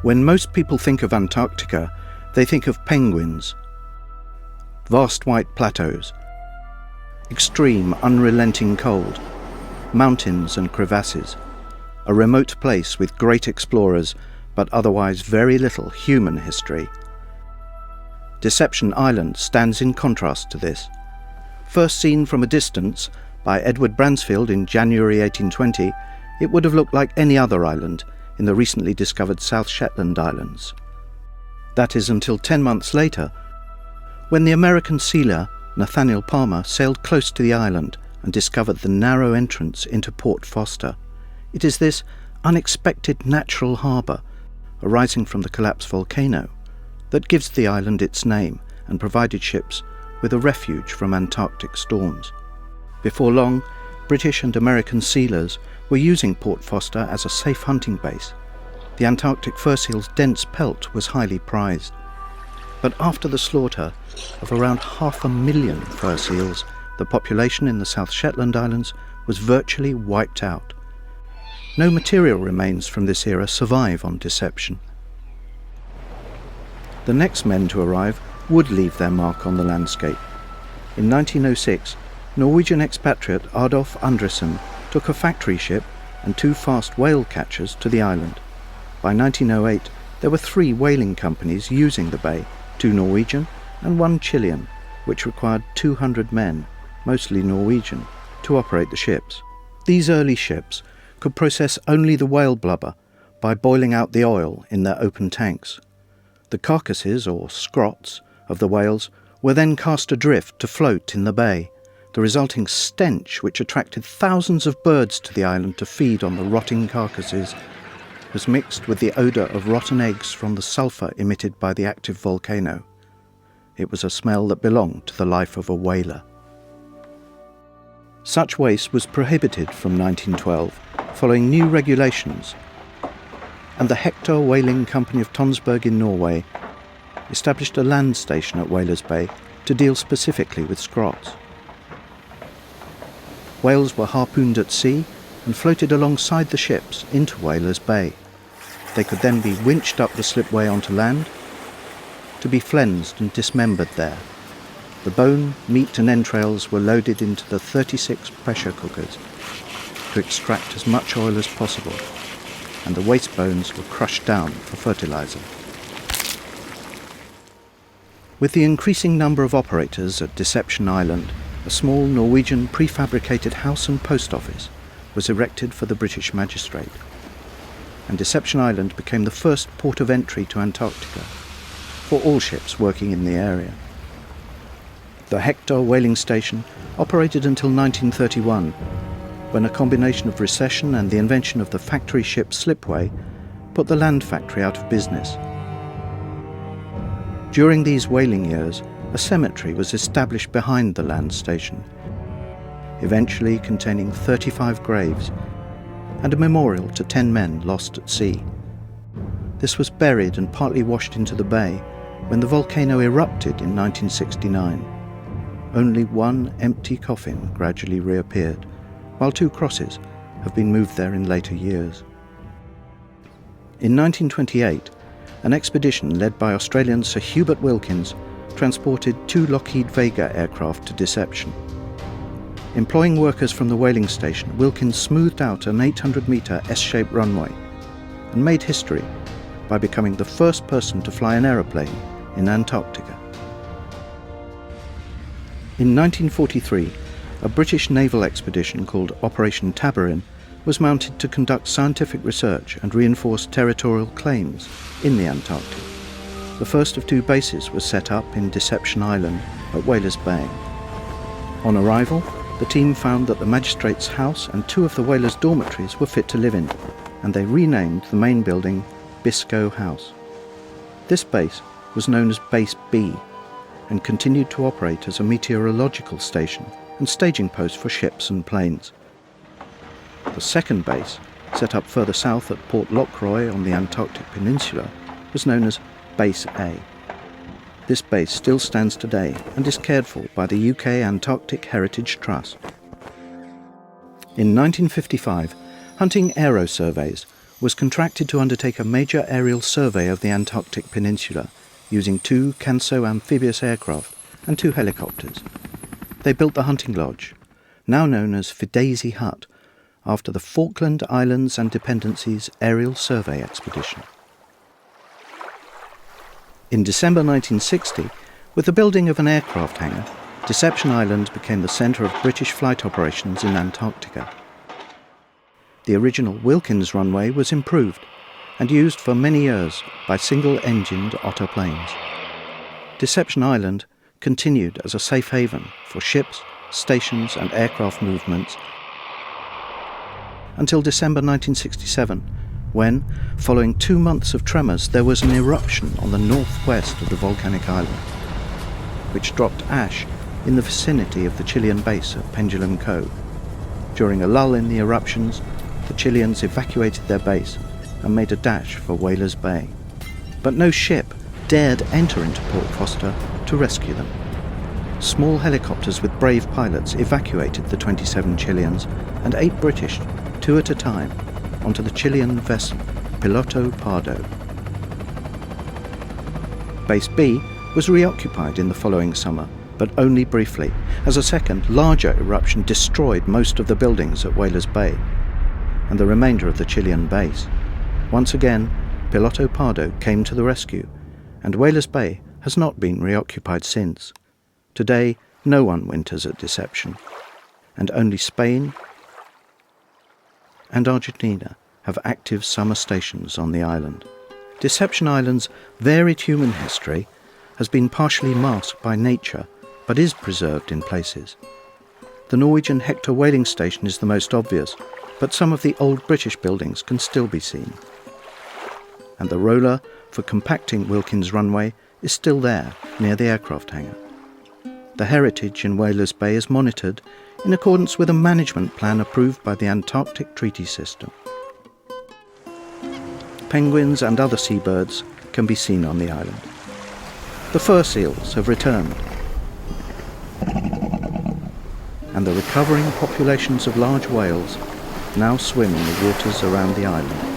When most people think of Antarctica, they think of penguins, vast white plateaus, extreme, unrelenting cold, mountains and crevasses, a remote place with great explorers, but otherwise very little human history. Deception Island stands in contrast to this. First seen from a distance by Edward Bransfield in January 1820, it would have looked like any other island in the recently discovered South Shetland Islands. That is until 10 months later, when the American sealer Nathaniel Palmer sailed close to the island and discovered the narrow entrance into Port Foster. It is this unexpected natural harbour, arising from the collapsed volcano, that gives the island its name and provided ships with a refuge from Antarctic storms. Before long, British and American sealers were using Port Foster as a safe hunting base. The Antarctic fur seal's dense pelt was highly prized. But after the slaughter of around 500,000 fur seals, the population in the South Shetland Islands was virtually wiped out. No material remains from this era survive on Deception. The next men to arrive would leave their mark on the landscape. In 1906, Norwegian expatriate Adolf Andresen took a factory ship and 2 fast whale catchers to the island. By 1908, there were 3 whaling companies using the bay, 2 Norwegian and 1 Chilean, which required 200 men, mostly Norwegian, to operate the ships. These early ships could process only the whale blubber by boiling out the oil in their open tanks. The carcasses, or scrots, of the whales were then cast adrift to float in the bay. The resulting stench, which attracted thousands of birds to the island to feed on the rotting carcasses, was mixed with the odour of rotten eggs from the sulphur emitted by the active volcano. It was a smell that belonged to the life of a whaler. Such waste was prohibited from 1912, following new regulations, and the Hector Whaling Company of Tonsberg in Norway established a land station at Whalers Bay to deal specifically with scrots. Whales were harpooned at sea and floated alongside the ships into Whalers Bay. They could then be winched up the slipway onto land to be flensed and dismembered there. The bone, meat and entrails were loaded into the 36 pressure cookers to extract as much oil as possible, and the waste bones were crushed down for fertilizer. With the increasing number of operators at Deception Island, a small Norwegian prefabricated house and post office was erected for the British magistrate, and Deception Island became the first port of entry to Antarctica for all ships working in the area. The Hector whaling station operated until 1931, when a combination of recession and the invention of the factory ship slipway put the land factory out of business. During these whaling years, a cemetery was established behind the land station, eventually containing 35 graves and a memorial to 10 men lost at sea. This was buried and partly washed into the bay when the volcano erupted in 1969. Only one empty coffin gradually reappeared, while 2 crosses have been moved there in later years. In 1928, an expedition led by Australian Sir Hubert Wilkins transported 2 Lockheed Vega aircraft to Deception. Employing workers from the whaling station, Wilkins smoothed out an 800-metre S-shaped runway and made history by becoming the first person to fly an aeroplane in Antarctica. In 1943, a British naval expedition called Operation Tabarin was mounted to conduct scientific research and reinforce territorial claims in the Antarctic. The first of 2 bases was set up in Deception Island at Whalers Bay. On arrival, the team found that the magistrate's house and 2 of the whalers' dormitories were fit to live in, and they renamed the main building Biscoe House. This base was known as Base B and continued to operate as a meteorological station and staging post for ships and planes. The second base, set up further south at Port Lockroy on the Antarctic Peninsula, was known as Base A. This base still stands today and is cared for by the UK Antarctic Heritage Trust. In 1955, hunting aero surveys was contracted to undertake a major aerial survey of the Antarctic Peninsula using 2 Canso amphibious aircraft and 2 helicopters. They built the hunting lodge, now known as Fidesi Hut, after the Falkland Islands and Dependencies Aerial Survey Expedition. In December 1960, with the building of an aircraft hangar, Deception Island became the centre of British flight operations in Antarctica. The original Wilkins runway was improved and used for many years by single-engined Otter planes. Deception Island continued as a safe haven for ships, stations and aircraft movements until December 1967, when, following 2 months of tremors, there was an eruption on the northwest of the volcanic island, which dropped ash in the vicinity of the Chilean base at Pendulum Cove. During a lull in the eruptions, the Chileans evacuated their base and made a dash for Whalers Bay. But no ship dared enter into Port Foster to rescue them. Small helicopters with brave pilots evacuated the 27 Chileans and 8 British, 2 at a time, onto the Chilean vessel Piloto Pardo. Base B was reoccupied in the following summer, but only briefly, as a second, larger eruption destroyed most of the buildings at Whalers Bay and the remainder of the Chilean base. Once again, Piloto Pardo came to the rescue, and Whalers Bay has not been reoccupied since. Today, no one winters at Deception, and only Spain and Argentina have active summer stations on the island. Deception Island's varied human history has been partially masked by nature, but is preserved in places. The Norwegian Hector whaling station is the most obvious, but some of the old British buildings can still be seen. And the roller for compacting Wilkins runway is still there, near the aircraft hangar. The heritage in Whalers Bay is monitored in accordance with a management plan approved by the Antarctic Treaty System. Penguins and other seabirds can be seen on the island. The fur seals have returned, and the recovering populations of large whales now swim in the waters around the island.